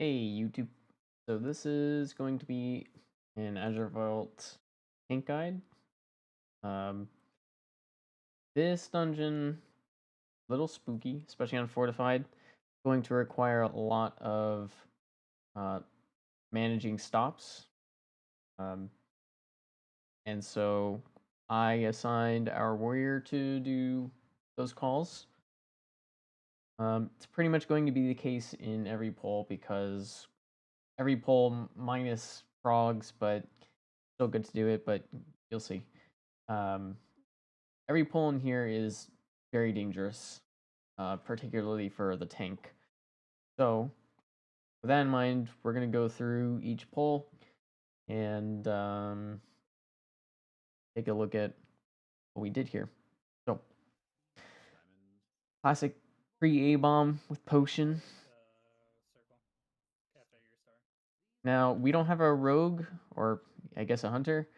Hey YouTube. So this is going to be an Azure Vault tank guide. Um, this dungeon, a little spooky, especially on fortified. Going to require a lot of uh, managing stops. Um, and so I assigned our warrior to do those calls. It's pretty much going to be the case in every poll because every poll minus frogs, but still good to do it, but you'll see. Um, every pull in here is very dangerous, particularly for the tank. So, with that in mind, we're going to go through each pull and take a look at what we did here. So, classic pre-A-bomb with potion. Now, we don't have a rogue, or I guess a hunter,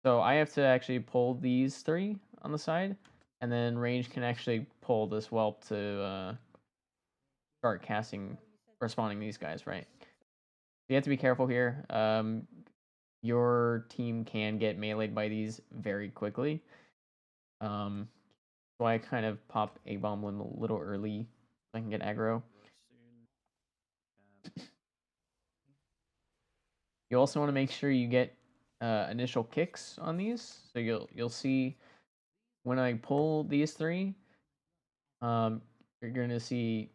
so I have to actually pull these three on the side, and then range can actually pull this whelp to start casting or spawning these guys, right? You have to be careful here. Your team can get meleeed by these very quickly. So I kind of pop a bomb a little early so I can get aggro. You also want to make sure you get initial kicks on these. So you'll see when I pull these three, you're gonna see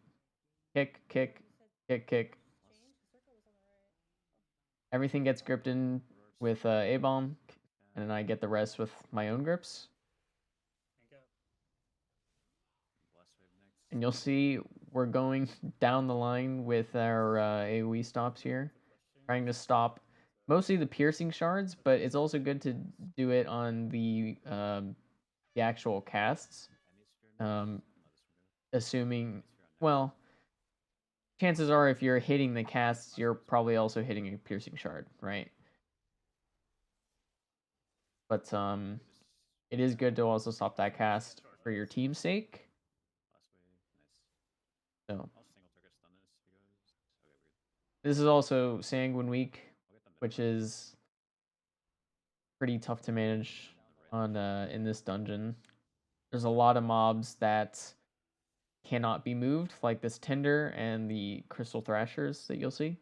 kick, kick, kick, kick. Everything gets gripped in with a bomb, and then I get the rest with my own grips. And you'll see we're going down the line with our AoE stops here, trying to stop mostly the piercing shards, but it's also good to do it on the actual casts. Assuming, well, chances are if you're hitting the casts, you're probably also hitting a piercing shard, right? But it is good to also stop that cast for your team's sake. So this is also Sanguine week, which is pretty tough to manage on in this dungeon. There's a lot of mobs that cannot be moved, like this Tinder and the Crystal Thrashers that you'll see.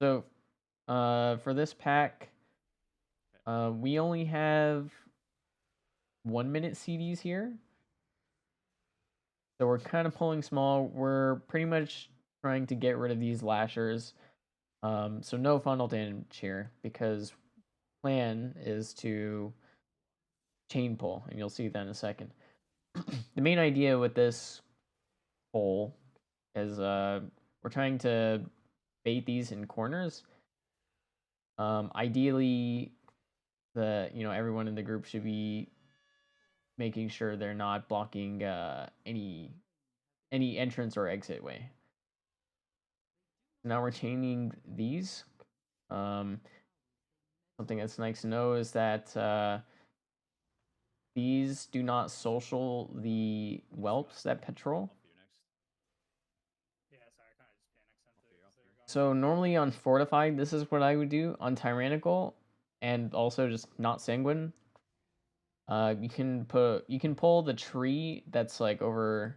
So for this pack, we only have 1 minute CDs here. So we're kind of pulling small. We're pretty much trying to get rid of these lashers. So no funnel damage here because plan is to chain pull, and you'll see that in a second. The main idea with this pull is we're trying to bait these in corners. Ideally, everyone in the group should be making sure they're not blocking any entrance or exit way. Now we're chaining these. Something that's nice to know is that these do not social the whelps that patrol. So normally on fortified, this is what I would do. On tyrannical, and also just not sanguine. You can pull the tree that's like over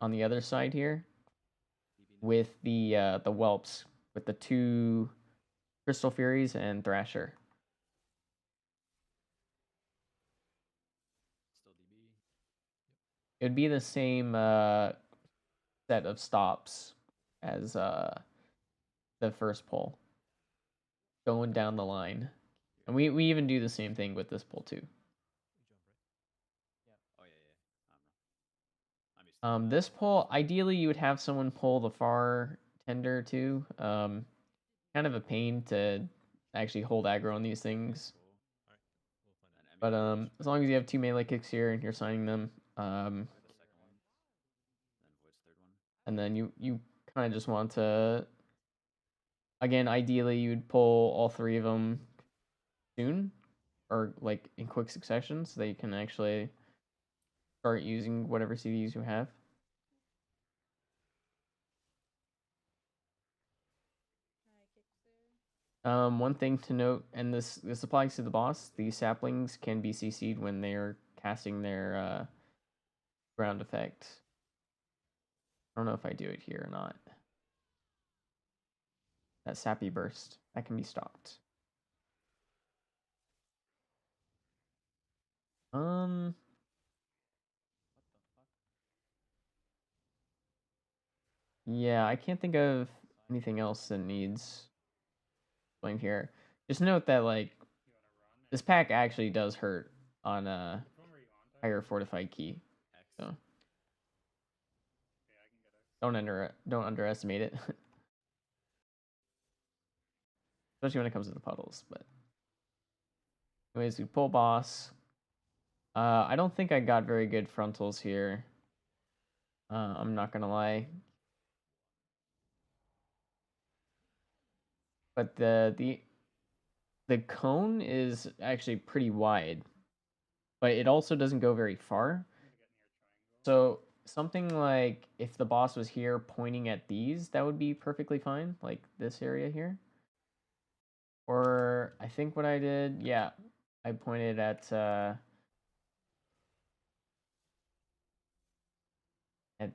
on the other side here with the whelps with the 2 crystal furies and thrasher. It would be the same set of stops as the first pull going down the line, and we even do the same thing with this pull too. This pull, ideally you would have someone pull the far tender too. Kind of a pain to actually hold aggro on these things. But as long as you have 2 melee kicks here and you're signing them, and then you kind of just want to, again, ideally you'd pull all 3 of them soon, or like in quick succession, so that you can actually start using whatever CDs you have. One thing to note, and this applies to the boss, these saplings can be CC'd when they're casting their ground effect. I don't know if I do it here or not. That sappy burst, that can be stopped. Yeah, I can't think of anything else that needs explained here. Just note that like this pack actually does hurt on a higher fortified key, so don't underestimate it, especially when it comes to the puddles. But anyways, we pull boss. I don't think I got very good frontals here. I'm not gonna lie, but the cone is actually pretty wide, but it also doesn't go very far. So something like if the boss was here pointing at these, that would be perfectly fine, like this area here. Or I think what I did, yeah, I pointed at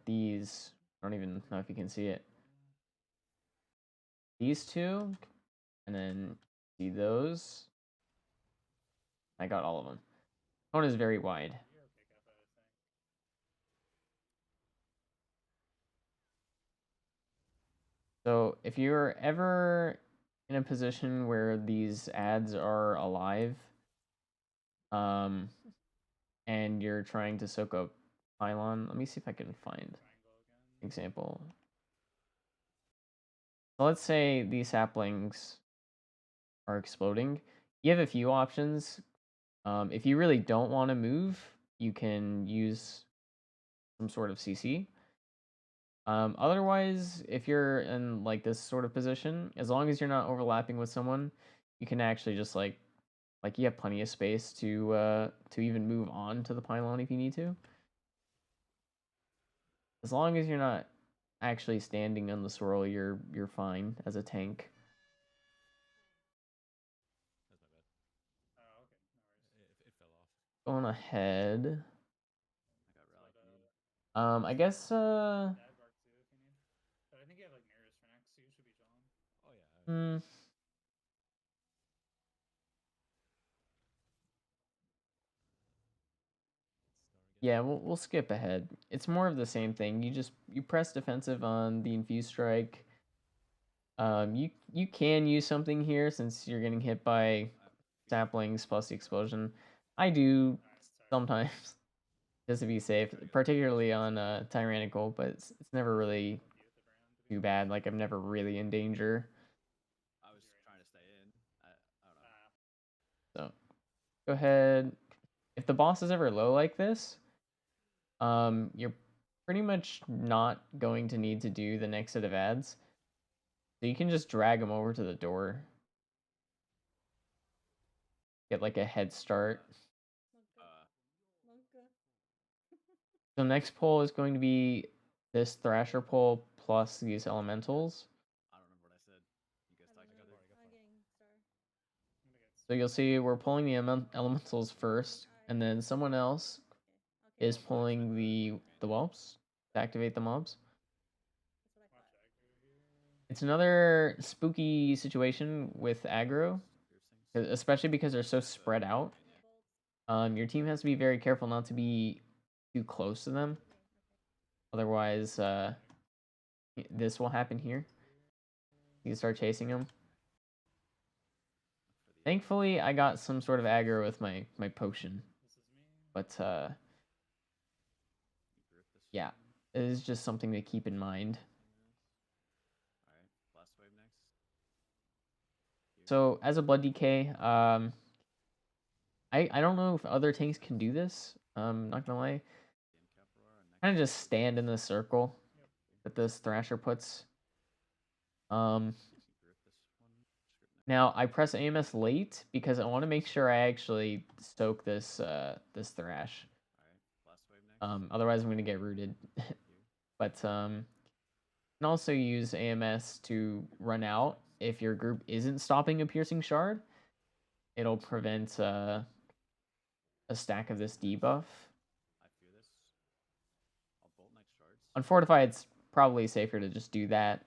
these. I don't even know if you can see it. These two, and then see those. I got all of them. Cone is very wide. So if you're ever in a position where these ads are alive, and you're trying to soak up pylon, let me see if I can find an example. So let's say these saplings are exploding. You have a few options. If you really don't want to move, you can use some sort of CC. Otherwise, if you're in like this sort of position, as long as you're not overlapping with someone, you can actually just like you have plenty of space to even move on to the pylon if you need to. As long as you're not actually standing on the swirl, you're fine as a tank. Going ahead. I guess hmm, yeah, we'll skip ahead. It's more of the same thing. You press defensive on the infused strike. You can use something here since you're getting hit by saplings plus the explosion. I do sometimes just to be safe, particularly on tyrannical, but it's never really too bad. Like I'm never really in danger. So go ahead. If the boss is ever low like this, you're pretty much not going to need to do the next set of ads. So you can just drag them over to the door. Get like a head start. So next pull is going to be this Thrasher pull plus these elementals. So you'll see we're pulling the elementals first, and then someone else is pulling the whelps to activate the mobs. It's another spooky situation with aggro, especially because they're so spread out. Your team has to be very careful not to be too close to them. Otherwise, this will happen here. You start chasing them. Thankfully, I got some sort of aggro with my potion. But yeah, it is just something to keep in mind. So as a blood DK, I don't know if other tanks can do this. Not gonna lie. Kind of just stand in the circle that this Thrasher puts. Um, Now I press AMS late because I want to make sure I actually soak this Thrash. Otherwise I'm gonna get rooted. But can also use AMS to run out if your group isn't stopping a piercing shard, it'll prevent a stack of this debuff. On Fortify, it's probably safer to just do that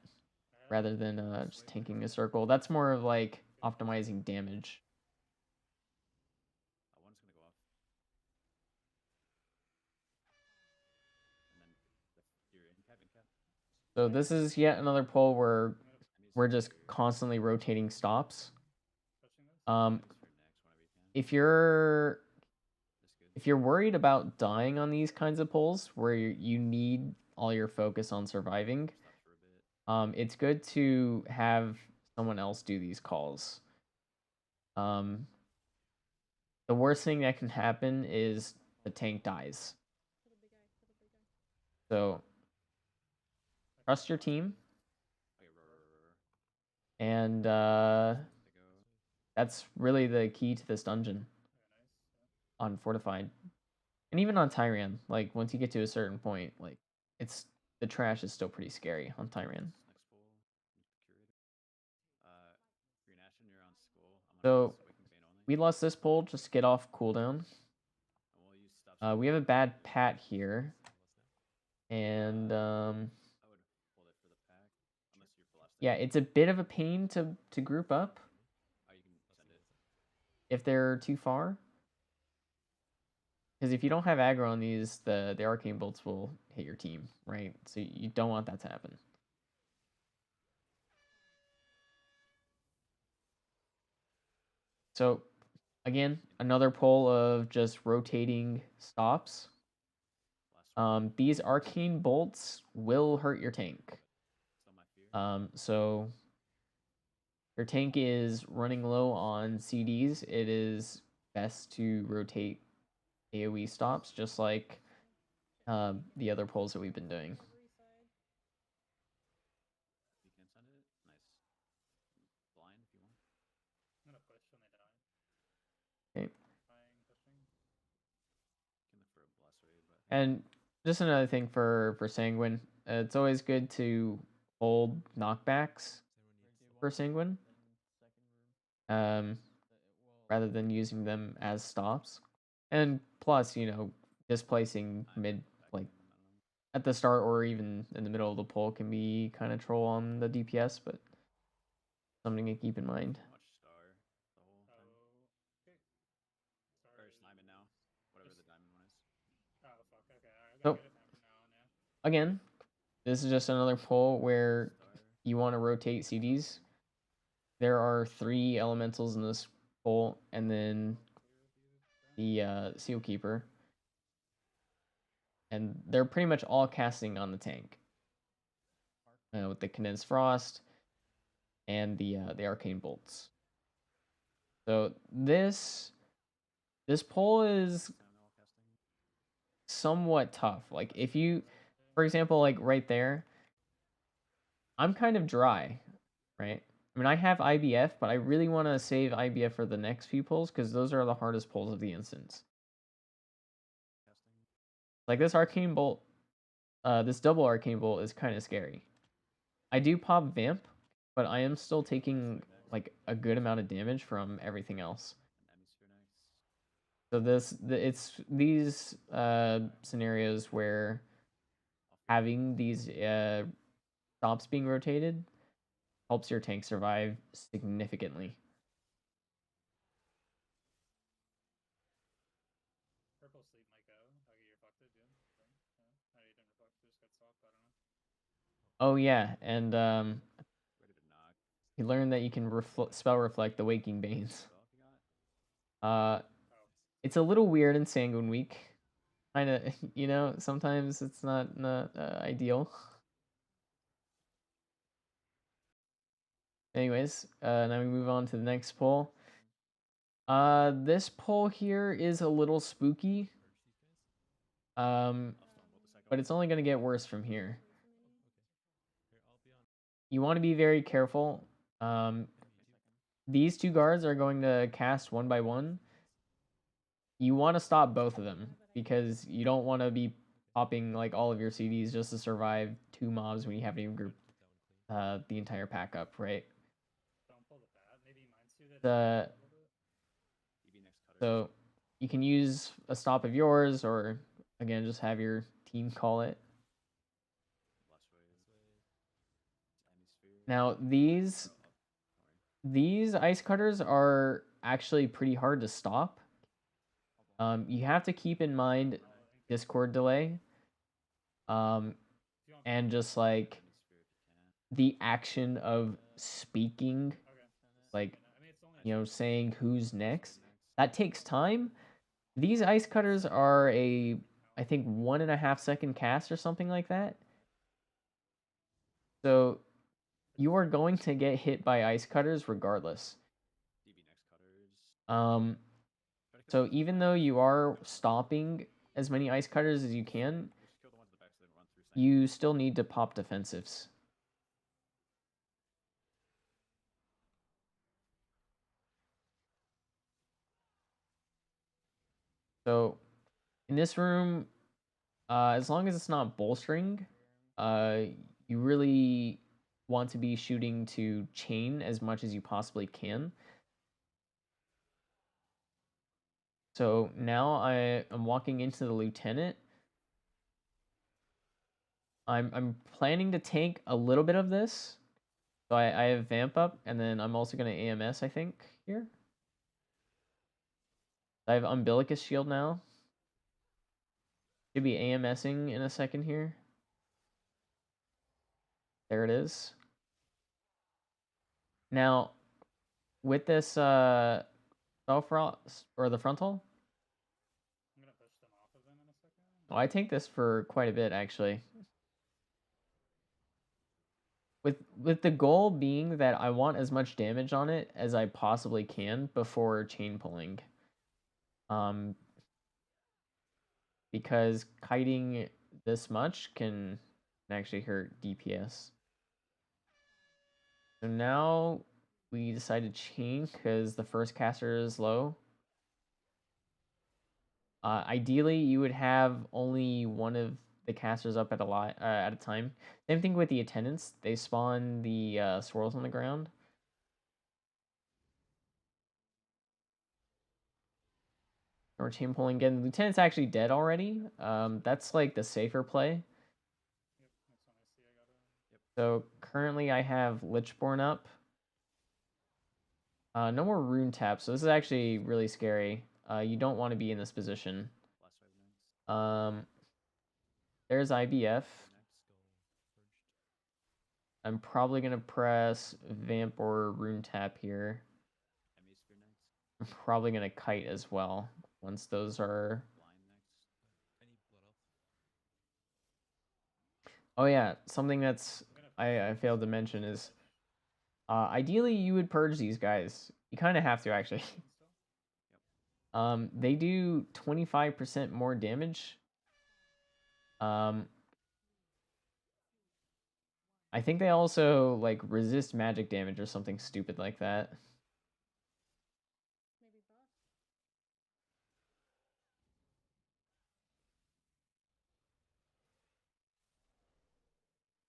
rather than just tanking a circle. That's more of like optimizing damage. So this is yet another pull where we're just constantly rotating stops. If you're worried about dying on these kinds of pulls where you need all your focus on surviving, it's good to have someone else do these calls. The worst thing that can happen is the tank dies. So trust your team, and that's really the key to this dungeon on Fortified. And even on Tyran, like once you get to a certain point, like the trash is still pretty scary on Tyran. So we lost this pull just to get off cooldown. We have a bad pat here, and yeah, it's a bit of a pain to group up if they're too far. Because if you don't have aggro on these, the arcane bolts will hit your team, right? So you don't want that to happen. So again, another pull of just rotating stops. These arcane bolts will hurt your tank. So your tank is running low on CDs. It is best to rotate AoE stops, just like the other pulls that we've been doing. Okay. And just another thing for sanguine, it's always good to hold knockbacks for sanguine, rather than using them as stops. And plus, displacing mid, like at the start or even in the middle of the pull, can be kind of troll on the DPS, but something to keep in mind. So again, this is just another pull where you want to rotate CDs. There are 3 elementals in this pull, and then the Seal Keeper, and they're pretty much all casting on the tank with the Condensed Frost and the Arcane Bolts. So this pull is somewhat tough. Like if you, for example, like right there, I'm kind of dry, right? I mean, I have IBF, but I really want to save IBF for the next few pulls because those are the hardest pulls of the instance. Like this Arcane Bolt, this double Arcane Bolt is kind of scary. I do pop Vamp, but I am still taking like a good amount of damage from everything else. So it's these scenarios where having these stops being rotated helps your tank survive significantly. Oh yeah, and you learn that you can spell reflect the Waking Banes. It's a little weird in Sanguine Week. Kind of, sometimes it's not ideal. Anyways, now we move on to the next poll. This poll here is a little spooky. But it's only going to get worse from here. You want to be very careful. These 2 guards are going to cast 1 by 1. You want to stop both of them because you don't want to be popping like all of your CDs just to survive 2 mobs when you haven't even grouped the entire pack up, right? So you can use a stop of yours, or again, just have your team call it. Now these ice cutters are actually pretty hard to stop. You have to keep in mind Discord delay, and just like the action of speaking, like saying who's next. That takes time. These ice cutters are I think 1.5 second cast or something like that. So you are going to get hit by ice cutters regardless. So even though you are stopping as many ice cutters as you can, you still need to pop defensives. So in this room, as long as it's not bolstering, you really want to be shooting to chain as much as you possibly can. So now I am walking into the lieutenant. I'm planning to tank a little bit of this. So I have vamp up, and then I'm also gonna AMS, I think, here. I have umbilicus shield now. Should be AMSing in a second here. There it is. Now, with this self or the frontal, I'm gonna push them off of them in a second. oh, I take this for quite a bit actually. With the goal being that I want as much damage on it as I possibly can before chain pulling. Because kiting this much can actually hurt DPS. So now we decide to chain because the first caster is low. Ideally, you would have only one of the casters up at a time. Same thing with the attendants; they spawn the swirls on the ground. Or chain pulling again. The lieutenant's actually dead already. That's like the safer play. Yep, next one I see, I got it. Yep. So currently, I have Lichborn up. No more rune taps, so this is actually really scary. You don't want to be in this position. There's IBF. I'm probably gonna press vamp or rune tap here. I'm probably gonna kite as well once those are. Oh yeah, something that's I failed to mention is ideally you would purge these guys. You kind of have to actually. They do 25% more damage. I think they also like resist magic damage or something stupid like that.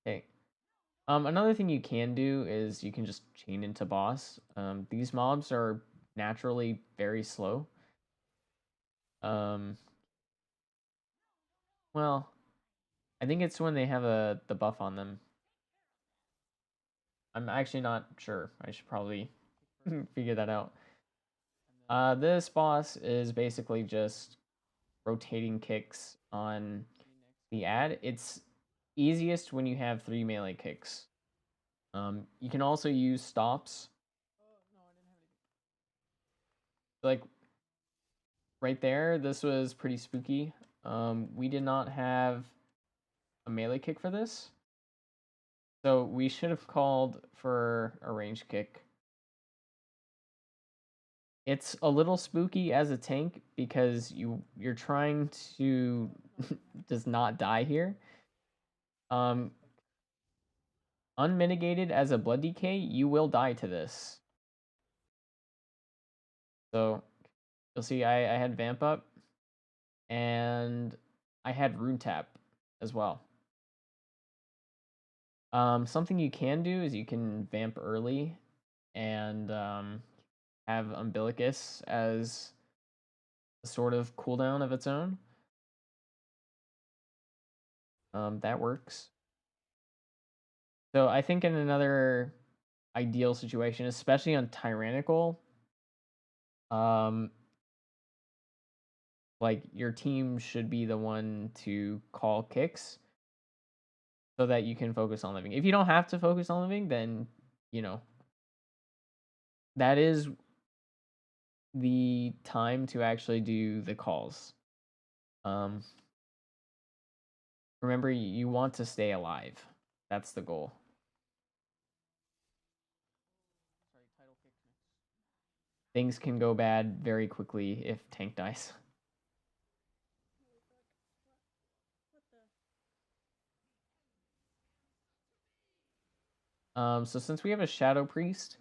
Okay. Another thing you can do is you can just chain into boss. These mobs are naturally very slow. Um, well, I think it's when they have the buff on them. I'm actually not sure. I should probably figure that out. This boss is basically just rotating kicks on the ad. It's easiest when you have 3 melee kicks. You can also use stops. Like right there, this was pretty spooky. We did not have a melee kick for this. So we should have called for a range kick. It's a little spooky as a tank because you're trying to just not die here. Unmitigated as a blood decay, you will die to this. So you'll see I had vamp up and I had rune tap as well. Something you can do is you can vamp early and have Umbilicus as a sort of cooldown of its own. That works. So I think in another ideal situation, especially on Tyrannical, like your team should be the one to call kicks so that you can focus on living. If you don't have to focus on living, then that is the time to actually do the calls. Remember, you want to stay alive. That's the goal. Things can go bad very quickly if tank dies. So since we have a Shadow Priest,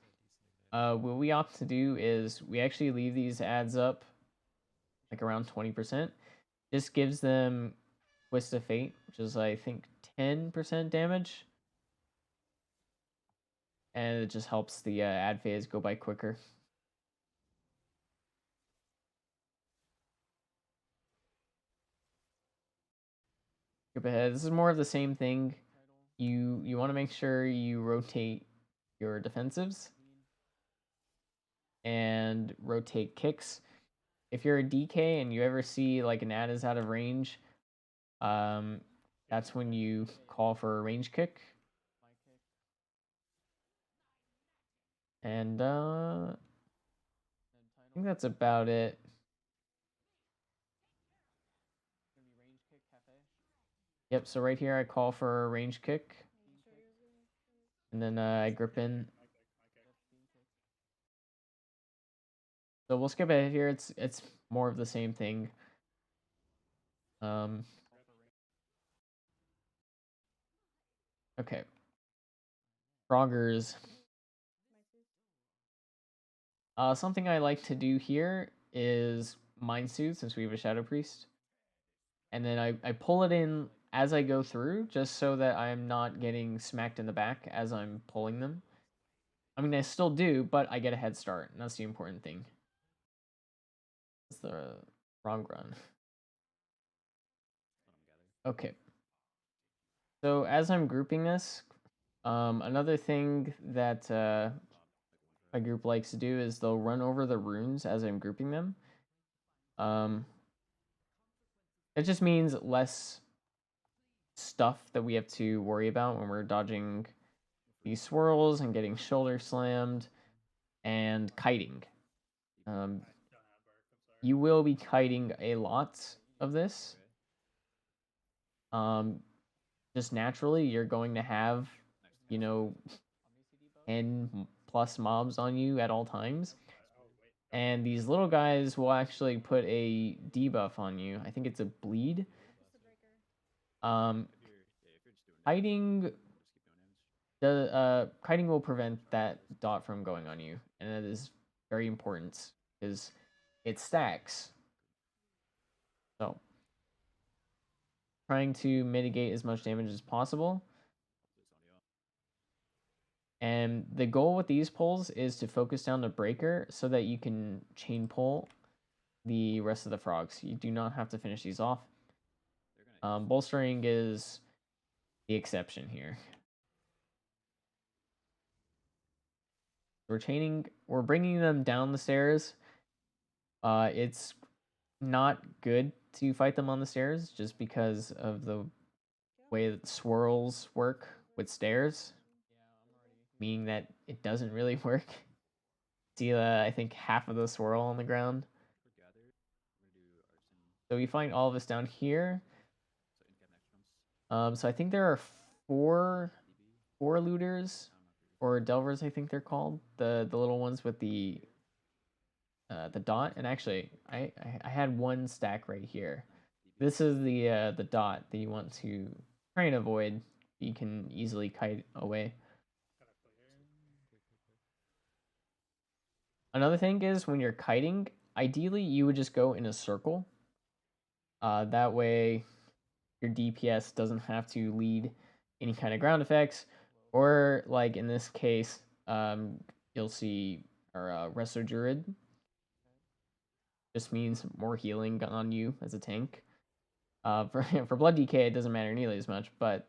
what we opt to do is we actually leave these ads up like around 20%. This gives them Twist of Fate, which is I think 10% damage. And it just helps the ad phase go by quicker. Skip ahead. This is more of the same thing. You want to make sure you rotate your defensives and rotate kicks. If you're a DK and you ever see like an ad is out of range, that's when you call for a range kick. And I think that's about it. Yep, so right here I call for a range kick. And then I grip in. So we'll skip ahead here. It's more of the same thing. Okay. Froggers. Something I like to do here is Mind Soothe since we have a Shadow Priest. And then I pull it in as I go through just so that I'm not getting smacked in the back as I'm pulling them. I mean, I still do, but I get a head start, and that's the important thing. It's the wrong run. Okay. So as I'm grouping this, another thing that my group likes to do is they'll run over the runes as I'm grouping them. It just means less stuff that we have to worry about when we're dodging these swirls and getting shoulder slammed and kiting. You will be kiting a lot of this. Just naturally, you're going to have, 10 plus mobs on you at all times. And these little guys will actually put a debuff on you. I think it's a bleed. Kiting kiting will prevent that dot from going on you, and that is very important because it stacks. So trying to mitigate as much damage as possible. And the goal with these pulls is to focus down the breaker so that you can chain pull the rest of the frogs. You do not have to finish these off. Bolstering is the exception here. We're bringing them down the stairs. It's not good to fight them on the stairs just because of the way that swirls work with stairs, meaning that it doesn't really work. See, I think half of the swirl on the ground. So we find all of us down here. So I think there are four looters or delvers. I think they're called the little ones with the dot. And actually, I had one stack right here. This is the dot that you want to try and avoid. You can easily kite away. Another thing is when you're kiting, ideally you would just go in a circle. That way your DPS doesn't have to lead any kind of ground effects, or like in this case, you'll see or Resto Druid. Just means more healing on you as a tank. For Blood DK, it doesn't matter nearly as much, but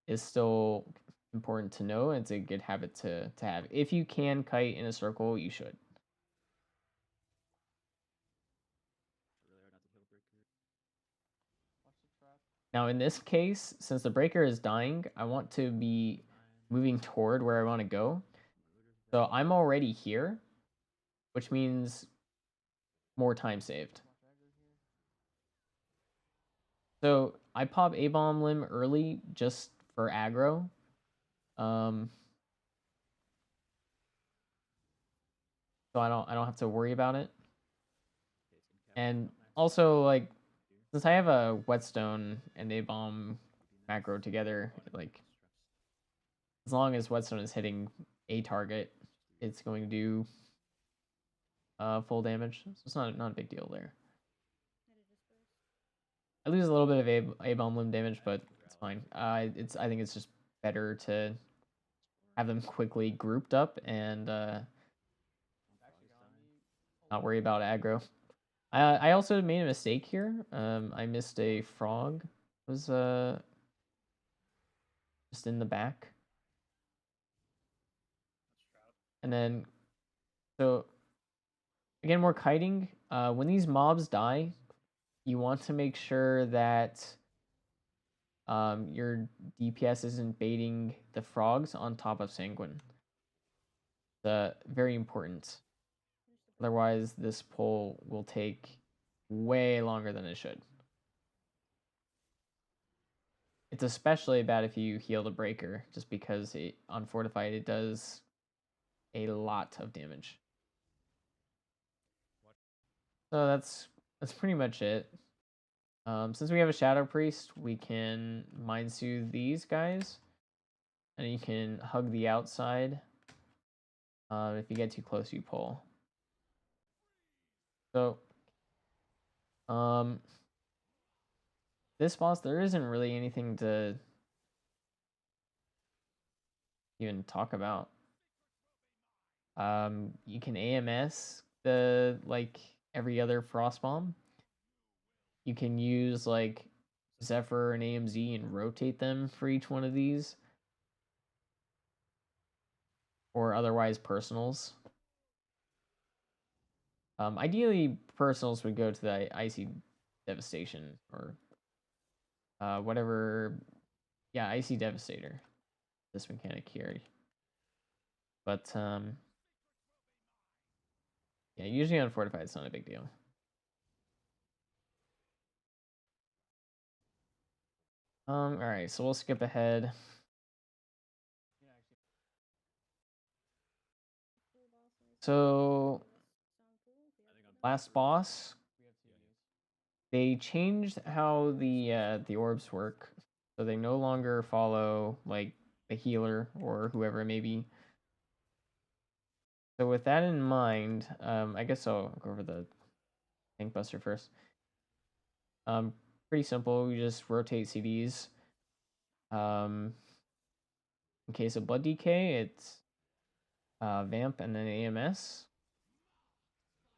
it's still important to know. It's a good habit to have. If you can kite in a circle, you should. Now in this case, since the breaker is dying, I want to be moving toward where I want to go. So I'm already here, which means more time saved. So I pop A-Bomb Limb early just for aggro. So I don't have to worry about it. And also, like, since I have a Whetstone and A-Bomb macro together, like, as long as Whetstone is hitting a target, it's going to do full damage. So it's not a big deal there. I lose a little bit of A-Bomb Limb damage, but it's fine. I think it's just better to have them quickly grouped up and not worry about aggro. I also made a mistake here. I missed a frog. It was just in the back. And then, so again, more kiting. When these mobs die, you want to make sure that your DPS isn't baiting the frogs on top of sanguine. Very important. Otherwise, this pull will take way longer than it should. It's especially bad if you heal the breaker, just because on fortified it does a lot of damage. So that's pretty much it. Since we have a Shadow Priest, we can Mind Soothe these guys, and you can hug the outside. If you get too close, you pull. So, this boss, there isn't really anything to even talk about. You can AMS the like every other frost bomb. You can use like Zephyr and AMZ and rotate them for each one of these, or otherwise personals. Ideally, personals would go to the Icy Devastation or whatever. Yeah, Icy Devastator. This mechanic here. But yeah, usually on fortified, it's not a big deal. All right, so we'll skip ahead. So last boss, they changed how the orbs work, so they no longer follow like the healer or whoever it may be. So with that in mind, I guess I'll go over the tank buster first. Pretty simple. We just rotate CDs. In case of Blood DK, it's Vamp and then AMS.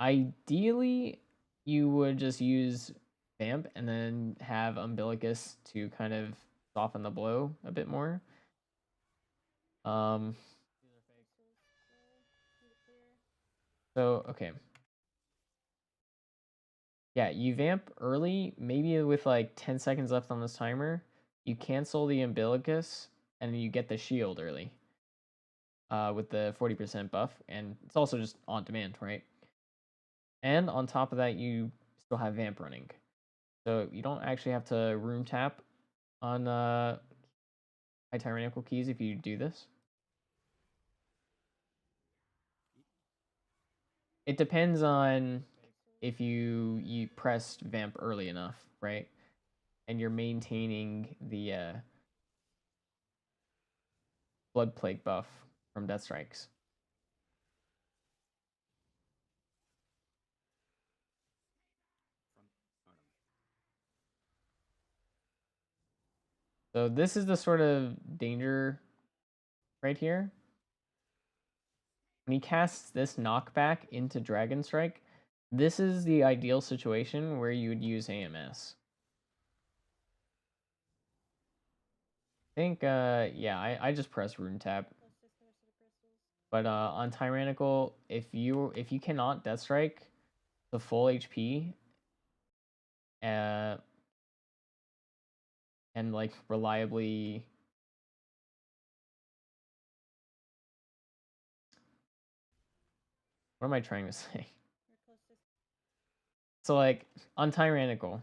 Ideally, you would just use Vamp and then have Umbilicus to kind of soften the blow a bit more. So, okay. Yeah, you vamp early, maybe with like 10 seconds left on this timer. You cancel the Umbilicus and you get the shield early with the 40% buff. And it's also just on demand, right? And on top of that, you still have Vamp running. So you don't actually have to room tap on high tyrannical keys if you do this. It depends on if you pressed Vamp early enough, right? And you're maintaining the Blood Plague buff from Death Strikes. So this is the sort of danger right here. when he casts this knockback into Dragon Strike, this is the ideal situation where you would use AMS. I think, yeah, I just press Rune Tap. But on Tyrannical, if you cannot Death Strike the full HP, and like reliably, what am I trying to say? So like on Tyrannical,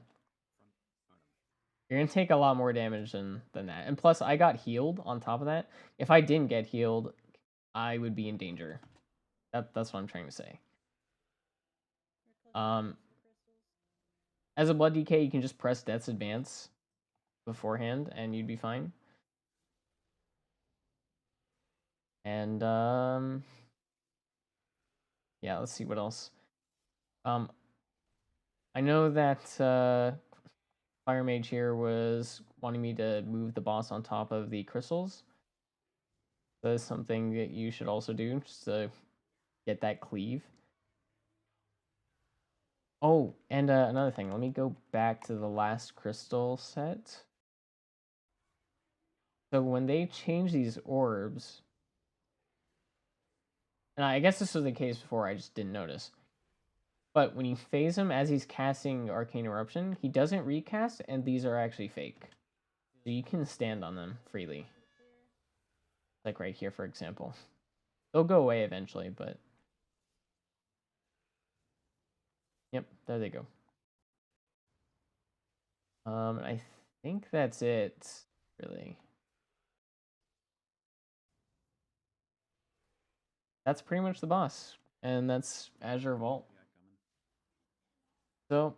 you're gonna take a lot more damage than that. And plus, I got healed on top of that. If I didn't get healed, I would be in danger. That's what I'm trying to say. As a Blood DK, you can just press Death's Advance beforehand, and you'd be fine. And yeah, let's see what else. I know that Fire Mage here was wanting me to move the boss on top of the crystals. That is something that you should also do, just to get that cleave. Oh, and another thing. Let me go back to the last crystal set. So when they change these orbs, and I guess this was the case before, I just didn't notice. But when you phase him as he's casting Arcane Eruption, he doesn't recast, and these are actually fake. So you can stand on them freely. Like right here, for example. They'll go away eventually, but... Yep, there they go. I think that's it, really. That's pretty much the boss, and that's Azure Vault. So,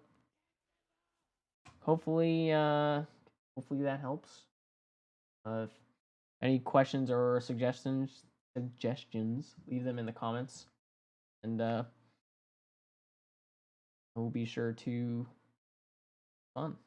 hopefully that helps. If any questions or suggestions, leave them in the comments, and I will be sure to fun.